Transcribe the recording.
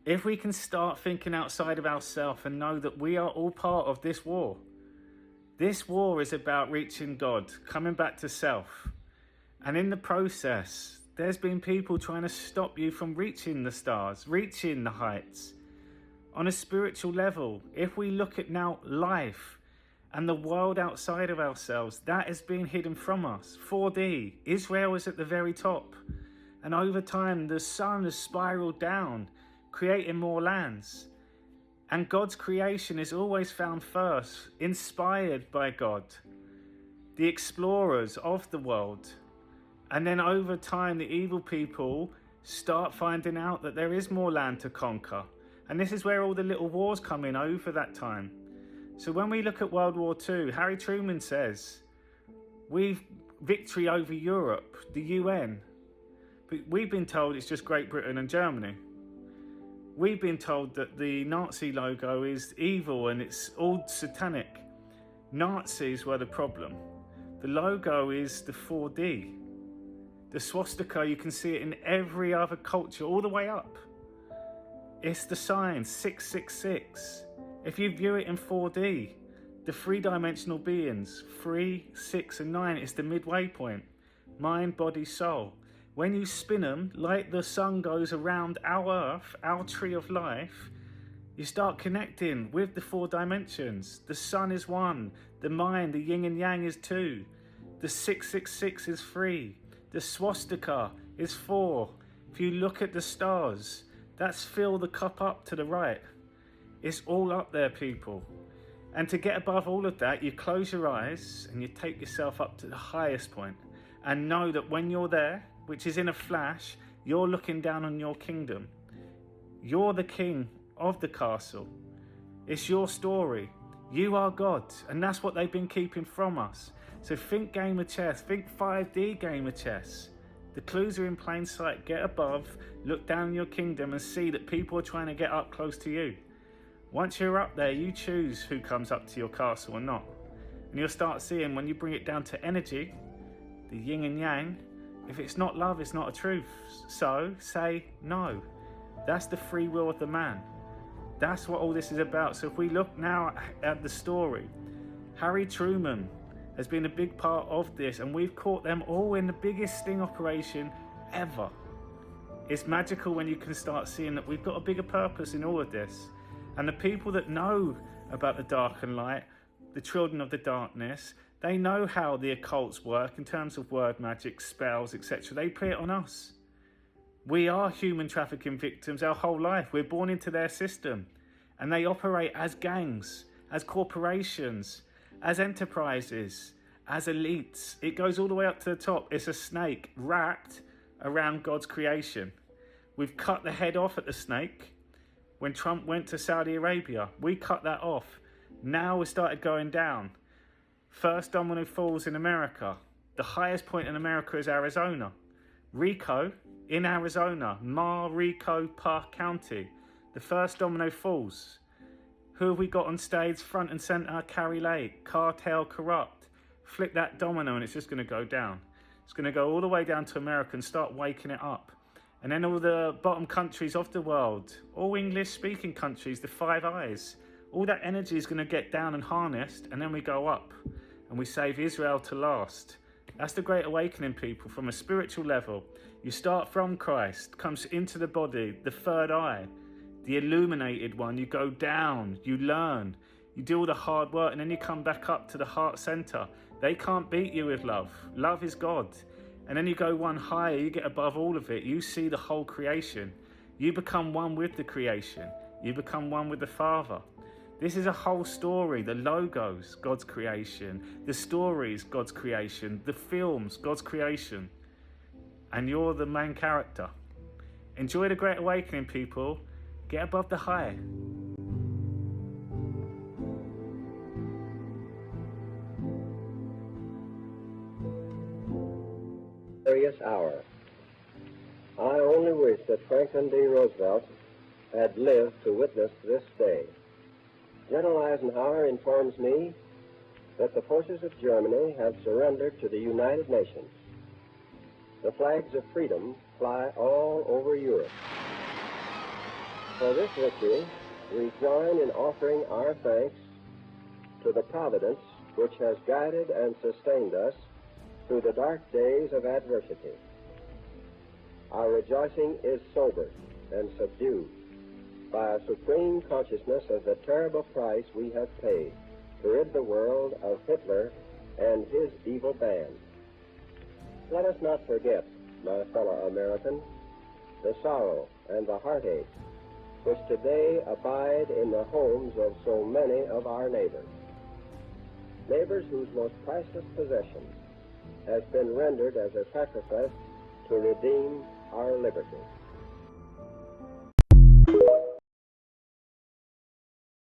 If we can start thinking outside of ourselves and know that we are all part of this war is about reaching God, coming back to self. And in the process, there's been people trying to stop you from reaching the stars, reaching the heights. On a spiritual level, if we look at now life and the world outside of ourselves, that has been hidden from us. 4D, Israel is at the very top. And over time, the sun has spiraled down, creating more lands. And God's creation is always found first, inspired by God, the explorers of the world. And then over time, the evil people start finding out that there is more land to conquer. And this is where all the little wars come in over that time. So when we look at World War II, Harry Truman says, victory over Europe, the UN. But we've been told it's just Great Britain and Germany. We've been told that the Nazi logo is evil and it's all satanic. Nazis were the problem. The logo is the 4D. The swastika, you can see it in every other culture all the way up. It's the sign 666. If you view it in 4D, the three-dimensional beings, 3, 6 and 9 is the midway point. Mind, body, soul. When you spin them, like the sun goes around our earth, our tree of life, you start connecting with the 4 dimensions. The sun is 1, the mind, the yin and yang is 2, the 666 is 3, the swastika is 4. If you look at the stars, that's fill the cup up to the right. It's all up there, people. And to get above all of that, you close your eyes and you take yourself up to the highest point and know that when you're there, which is in a flash, you're looking down on your kingdom. You're the king of the castle. It's your story. You are God, and that's what they've been keeping from us. So think game of chess, think 5D game of chess. The clues are in plain sight. Get above, look down in your kingdom and see that people are trying to get up close to you. Once you're up there, you choose who comes up to your castle or not. And you'll start seeing when you bring it down to energy, the yin and yang, if it's not love, it's not a truth. So say no. That's the free will of the man. That's what all this is about. So if we look now at the story, Harry Truman has been a big part of this, and we've caught them all in the biggest sting operation ever. It's magical when you can start seeing that we've got a bigger purpose in all of this. And the people that know about the dark and light, the children of the darkness, they know how the occults work in terms of word magic, spells, etc. They put it on us. We are human trafficking victims our whole life. We're born into their system. And they operate as gangs, as corporations, as enterprises, as elites. It goes all the way up to the top. It's a snake wrapped around God's creation. We've cut the head off at the snake. When Trump went to Saudi Arabia, we cut that off. Now we started going down. First domino falls in America. The highest point in America is Arizona. Rico in Arizona, Maricopa County. The first domino falls. Who have we got on stage front and center? Carrie Lake, Cartel Corrupt. Flick that domino and it's just going to go down. It's going to go all the way down to America and start waking it up. And then all the bottom countries of the world, all English-speaking countries, the Five Eyes, all that energy is going to get down and harnessed, and then we go up and we save Israel to last. That's the Great Awakening, people, from a spiritual level. You start from Christ, comes into the body, the third eye, the illuminated one. You go down, you learn, you do all the hard work, and then you come back up to the heart center. They can't beat you with love. Love is God. And then you go one higher, you get above all of it. You see the whole creation. You become one with the creation. You become one with the Father. This is a whole story. The logos, God's creation. The stories, God's creation. The films, God's creation. And you're the main character. Enjoy the Great Awakening, people. Get above the high. Hour. I only wish that Franklin D. Roosevelt had lived to witness this day. General Eisenhower informs me that the forces of Germany have surrendered to the United Nations. The flags of freedom fly all over Europe. For this victory, we join in offering our thanks to the providence which has guided and sustained us through the dark days of adversity. Our rejoicing is sobered and subdued by a supreme consciousness of the terrible price we have paid to rid the world of Hitler and his evil band. Let us not forget, my fellow Americans, the sorrow and the heartache which today abide in the homes of so many of our neighbors. Neighbors whose most priceless possession has been rendered as a sacrifice to redeem our liberty.